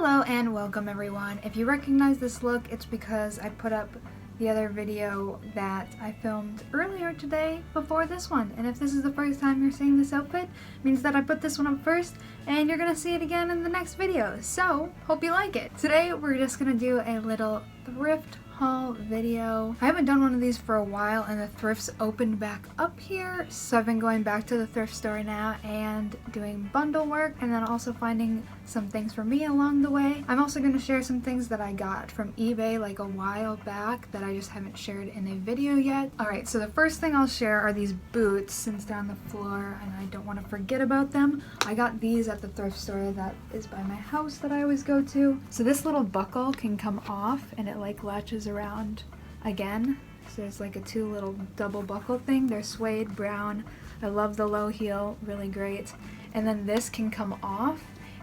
Hello and welcome everyone. If you recognize this look, it's because I put up the other video that I filmed earlier today before this one. And if this is the first time you're seeing this outfit, it means that I put this one up first and you're gonna see it again in the next video. So, hope you like it. Today we're just gonna do a little thrift haul video. I haven't done one of these for a while and the thrifts opened back up here, so I've been going back to the thrift store now and doing bundle work and then also finding some things for me along the way. I'm also going to share some things that I got from eBay like a while back that I just haven't shared in a video yet. Alright, so the first thing I'll share are these boots since they're on the floor and I don't want to forget about them. I got these at the thrift store that is by my house that I always go to. So this little buckle can come off and it like latches around again. So there's like a two little double buckle thing. They're suede brown. I love the low heel, really great. And then this can come off.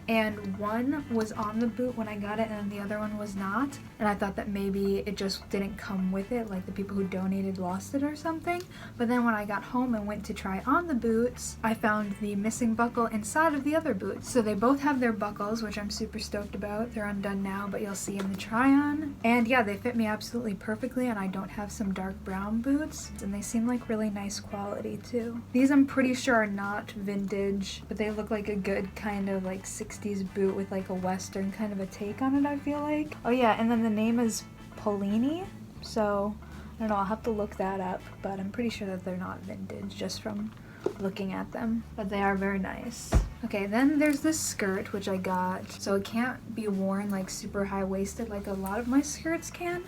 And one was on the boot when I got it and the other one was not. And I thought that maybe it just didn't come with it, like the people who donated lost it or something. But then when I got home and went to try on the boots, I found the missing buckle inside of the other boots. So they both have their buckles, which I'm super stoked about. They're undone now, but you'll see in the try on. And yeah, they fit me absolutely perfectly and I don't have some dark brown boots. And they seem like really nice quality too. These I'm pretty sure are not vintage, but they look like a good kind of like 60s boot with like a western kind of a take on it, I feel like. Oh yeah, and then the name is Polini, so I don't know, I'll have to look that up, but I'm pretty sure that they're not vintage just from looking at them, but they are very nice. Okay, then there's this skirt which I got, so it can't be worn like super high-waisted like a lot of my skirts can.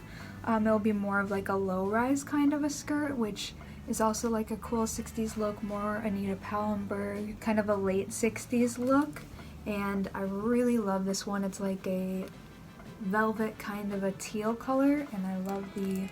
It'll be more of like a low-rise kind of a skirt, which is also like a cool 60s look, more Anita Pallenberg, kind of a late 60s look. And I really love this one. It's like a velvet kind of a teal color, and I love the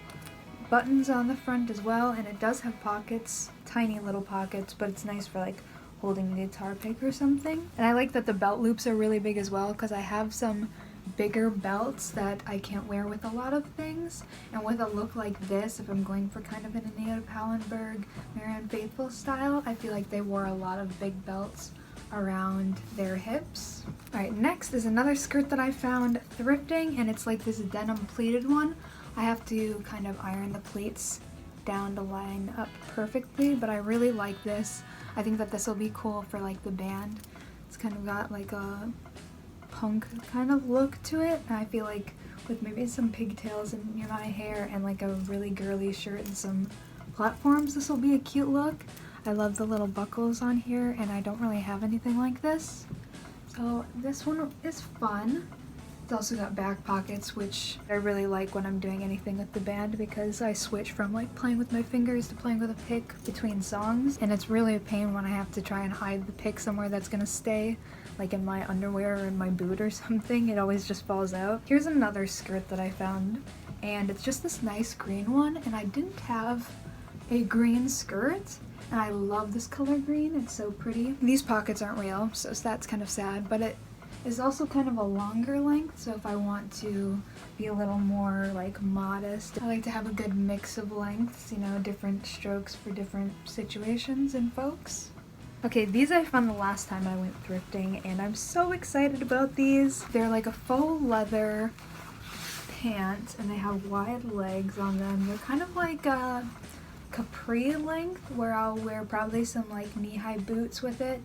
buttons on the front as well, and it does have pockets, tiny little pockets, but it's nice for like holding a guitar pick or something. And I like that the belt loops are really big as well, because I have some bigger belts that I can't wear with a lot of things, and with a look like this, if I'm going for kind of an Anita Pallenberg, Marianne Faithfull style, I feel like they wore a lot of big belts around their hips. Alright, next is another skirt that I found thrifting, and it's like this denim pleated one. I have to kind of iron the pleats down to line up perfectly, but I really like this. I think that this will be cool for like the band. It's kind of got like a punk kind of look to it, and I feel like with maybe some pigtails in my hair and like a really girly shirt and some platforms, this will be a cute look. I love the little buckles on here, and I don't really have anything like this. So this one is fun. It's also got back pockets, which I really like when I'm doing anything with the band, because I switch from like playing with my fingers to playing with a pick between songs, and it's really a pain when I have to try and hide the pick somewhere that's gonna stay, like in my underwear or in my boot or something. It always just falls out. Here's another skirt that I found, and it's just this nice green one, and I didn't have a green skirt. And I love this color green, it's so pretty. These pockets aren't real, so that's kind of sad, but it is also kind of a longer length, so if I want to be a little more like modest, I like to have a good mix of lengths, you know, different strokes for different situations and folks. Okay, these I found the last time I went thrifting, and I'm so excited about these. They're like a faux leather pant, and they have wide legs on them. They're kind of like a capri length, where I'll wear probably some like knee-high boots with it,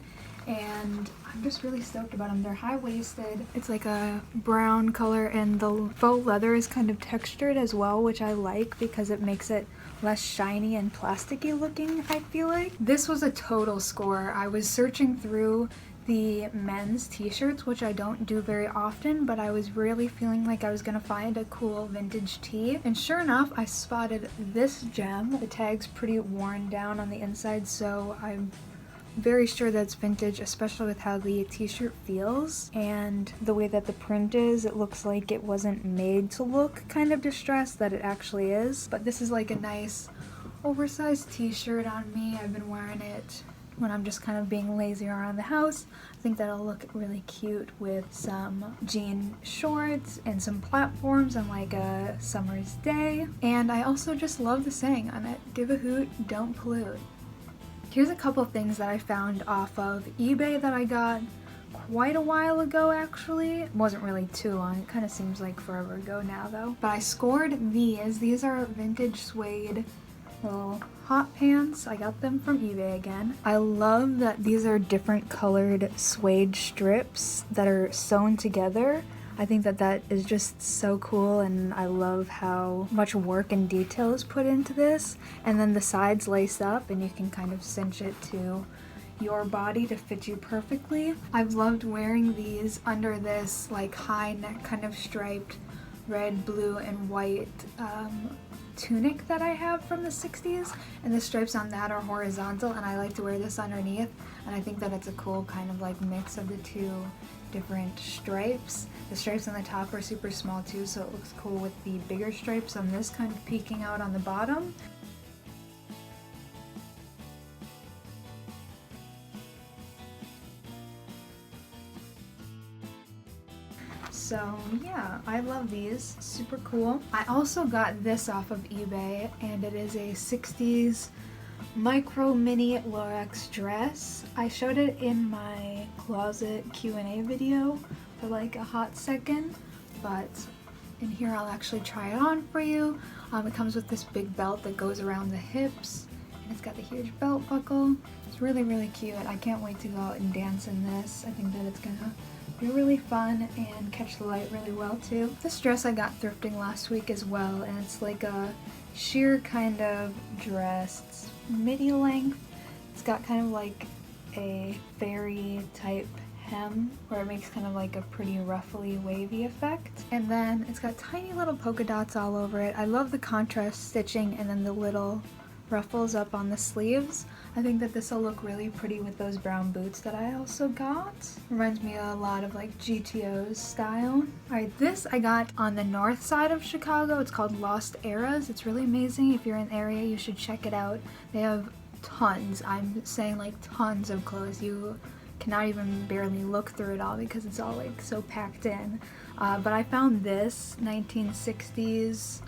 and I'm just really stoked about them. They're high-waisted. It's like a brown color, and the faux leather is kind of textured as well, which I like because it makes it less shiny and plasticky looking, I feel like. This was a total score. I was searching through the men's t-shirts, which I don't do very often, but I was really feeling like I was gonna find a cool vintage tee, and sure enough I spotted this gem. The tag's pretty worn down on the inside, so I'm very sure that's vintage, especially with how the t-shirt feels and the way that the print is. It looks like it wasn't made to look kind of distressed, that it actually is. But this is like a nice oversized t-shirt on me. I've been wearing it when I'm just kind of being lazy around the house. I think that'll look really cute with some jean shorts and some platforms on like a summer's day. And I also just love the saying on it, give a hoot, don't pollute. Here's a couple things that I found off of eBay that I got quite a while ago actually. It wasn't really too long, it kind of seems like forever ago now though. But I scored these. These are vintage suede little hot pants. I got them from eBay again. I love that these are different colored suede strips that are sewn together. I think that that is just so cool, and I love how much work and detail is put into this. And then the sides lace up and you can kind of cinch it to your body to fit you perfectly. I've loved wearing these under this like high neck kind of striped red, blue, and white tunic that I have from the 60s, and the stripes on that are horizontal, and I like to wear this underneath, and I think that it's a cool kind of like mix of the two different stripes. The stripes on the top are super small too, so it looks cool with the bigger stripes on this kind of peeking out on the bottom. So yeah, I love these, super cool. I also got this off of eBay, and it is a 60s micro mini Lorex dress. I showed it in my closet Q&A video for like a hot second, but in here I'll actually try it on for you. It comes with this big belt that goes around the hips, and it's got the huge belt buckle. It's really, really cute. I can't wait to go out and dance in this. I think that it's gonna be really fun and catch the light really well too. This dress I got thrifting last week as well, and it's like a sheer kind of dress. It's midi length. It's got kind of like a fairy type hem where it makes kind of like a pretty ruffly wavy effect, and then it's got tiny little polka dots all over it. I love the contrast stitching and then the little ruffles up on the sleeves. I think that this will look really pretty with those brown boots that I also got. Reminds me a lot of like GTO's style. Alright, this I got on the north side of Chicago. It's called Lost Eras. It's really amazing. If you're in the area, you should check it out. They have tons, I'm saying like tons of clothes. You cannot even barely look through it all because it's all like so packed in. But I found this 1960s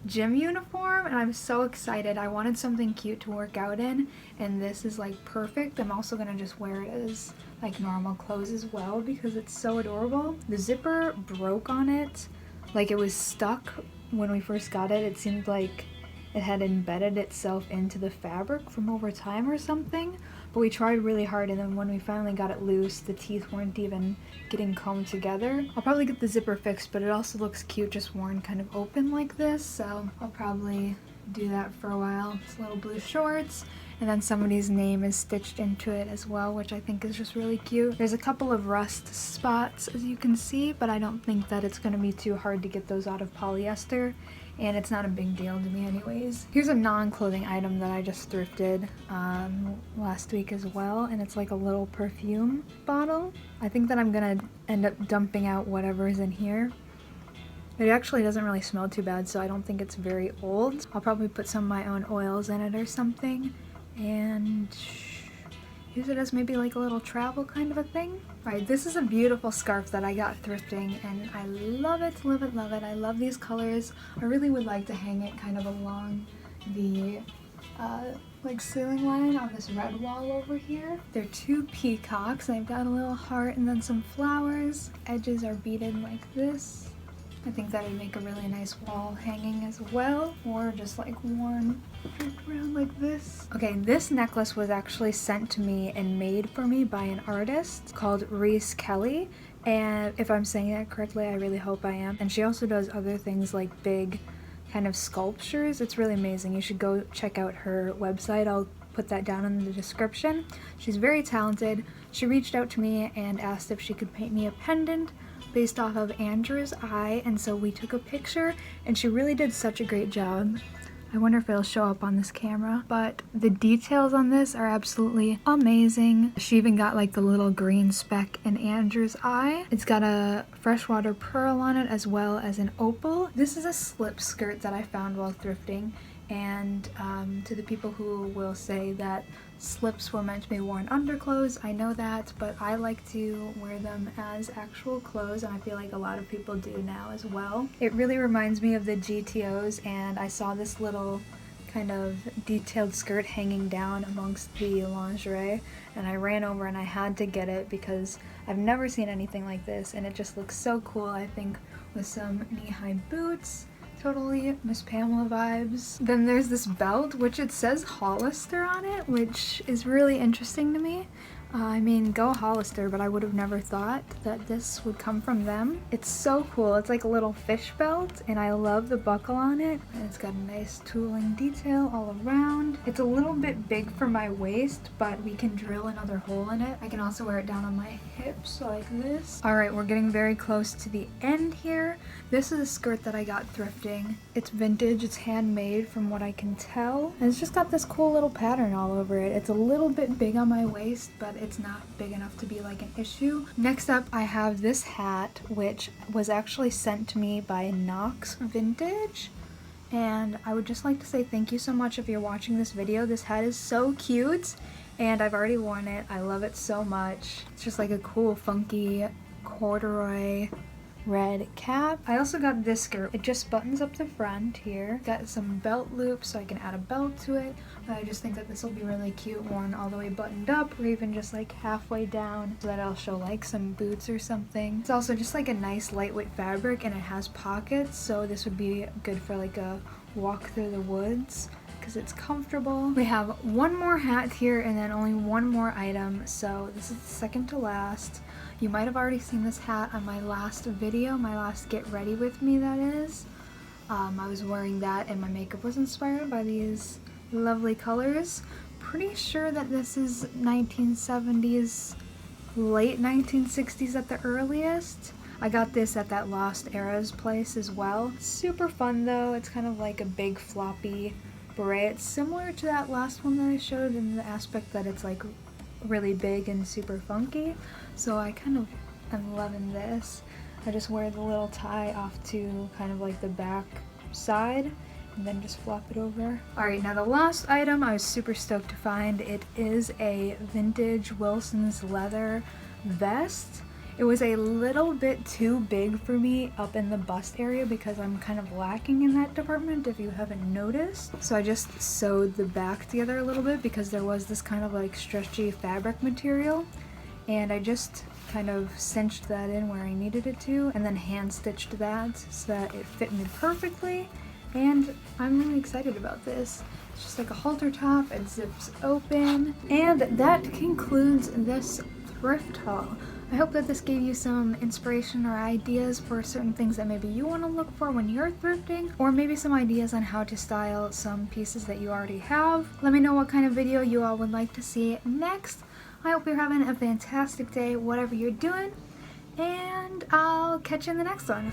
gym uniform, and I'm so excited. I wanted something cute to work out in, and this is like perfect. I'm also gonna just wear it as like normal clothes as well because it's so adorable. The zipper broke on it, like it was stuck when we first got it. It seemed like it had embedded itself into the fabric from over time or something, but we tried really hard, and then when we finally got it loose, the teeth weren't even getting combed together. I'll probably get the zipper fixed, but it also looks cute just worn kind of open like this, so I'll probably do that for a while. It's little blue shorts, and then somebody's name is stitched into it as well, which I think is just really cute. There's a couple of rust spots, as you can see, but I don't think that it's going to be too hard to get those out of polyester, and it's not a big deal to me anyways. Here's a non-clothing item that I just thrifted last week as well, and it's like a little perfume bottle. I think that I'm gonna end up dumping out whatever is in here. It actually doesn't really smell too bad, so I don't think it's very old. I'll probably put some of my own oils in it or something and use it as maybe like a little travel kind of a thing. Alright, this is a beautiful scarf that I got thrifting, and I love it, love it, love it. I love these colors. I really would like to hang it kind of along the like ceiling line on this red wall over here. They're two peacocks, and I've got a little heart and then some flowers. Edges are beaded like this. I think that would make a really nice wall hanging as well, or just like worn around like this. Okay, this necklace was actually sent to me and made for me by an artist called Reese Kelly, and if I'm saying that correctly, I really hope I am. And she also does other things like big kind of sculptures. It's really amazing. You should go check out her website. I'll put that down in the description. She's very talented. She reached out to me and asked if she could paint me a pendant based off of Andrew's eye, and so we took a picture, and she really did such a great job. I wonder if it'll show up on this camera, but the details on this are absolutely amazing. She even got like the little green speck in Andrew's eye. It's got a freshwater pearl on it as well as an opal. This is a slip skirt that I found while thrifting, and to the people who will say that slips were meant to be worn under clothes, I know that, but I like to wear them as actual clothes, and I feel like a lot of people do now as well. It really reminds me of the GTOs, and I saw this little kind of detailed skirt hanging down amongst the lingerie, and I ran over and I had to get it because I've never seen anything like this, and it just looks so cool, I think, with some knee-high boots. Totally Miss Pamela vibes. Then there's this belt, which it says Hollister on it, which is really interesting to me. I mean, go Hollister, but I would have never thought that this would come from them. It's so cool. It's like a little fish belt, and I love the buckle on it. And it's got a nice tooling detail all around. It's a little bit big for my waist, but we can drill another hole in it. I can also wear it down on my hips like this. Alright, we're getting very close to the end here. This is a skirt that I got thrifting. It's vintage, it's handmade from what I can tell. And it's just got this cool little pattern all over it. It's a little bit big on my waist, but it's not big enough to be like an issue. Next up, I have this hat, which was actually sent to me by Knox Vintage. And I would just like to say thank you so much if you're watching this video. This hat is so cute, and I've already worn it. I love it so much. It's just like a cool, funky corduroy red cap. I also got this skirt. It just buttons up the front here. Got some belt loops so I can add a belt to it. I just think that this will be really cute worn all the way buttoned up, or even just like halfway down so that I'll show like some boots or something. It's also just like a nice lightweight fabric, and it has pockets, so this would be good for like a walk through the woods because it's comfortable. We have one more hat here and then only one more item, so this is the second to last. You might have already seen this hat on my last video, my last get ready with me, that is. I was wearing that and my makeup was inspired by these lovely colors. Pretty sure that this is 1970s, late 1960s at the earliest. I got this at that Lost Eras place as well. Super fun though. It's kind of like a big floppy beret. It's similar to that last one that I showed in the aspect that it's like really big and super funky. So I kind of am loving this. I just wear the little tie off to kind of like the back side and then just flop it over. Alright, now the last item I was super stoked to find. It is a vintage Wilson's leather vest. It was a little bit too big for me up in the bust area because I'm kind of lacking in that department if you haven't noticed. So I just sewed the back together a little bit because there was this kind of like stretchy fabric material, and I just kind of cinched that in where I needed it to and then hand stitched that so that it fit me perfectly, and I'm really excited about this. It's just like a halter top, it zips open, and that concludes this thrift haul. I hope that this gave you some inspiration or ideas for certain things that maybe you want to look for when you're thrifting, or maybe some ideas on how to style some pieces that you already have. Let me know what kind of video you all would like to see next. I hope you're having a fantastic day, whatever you're doing, and I'll catch you in the next one.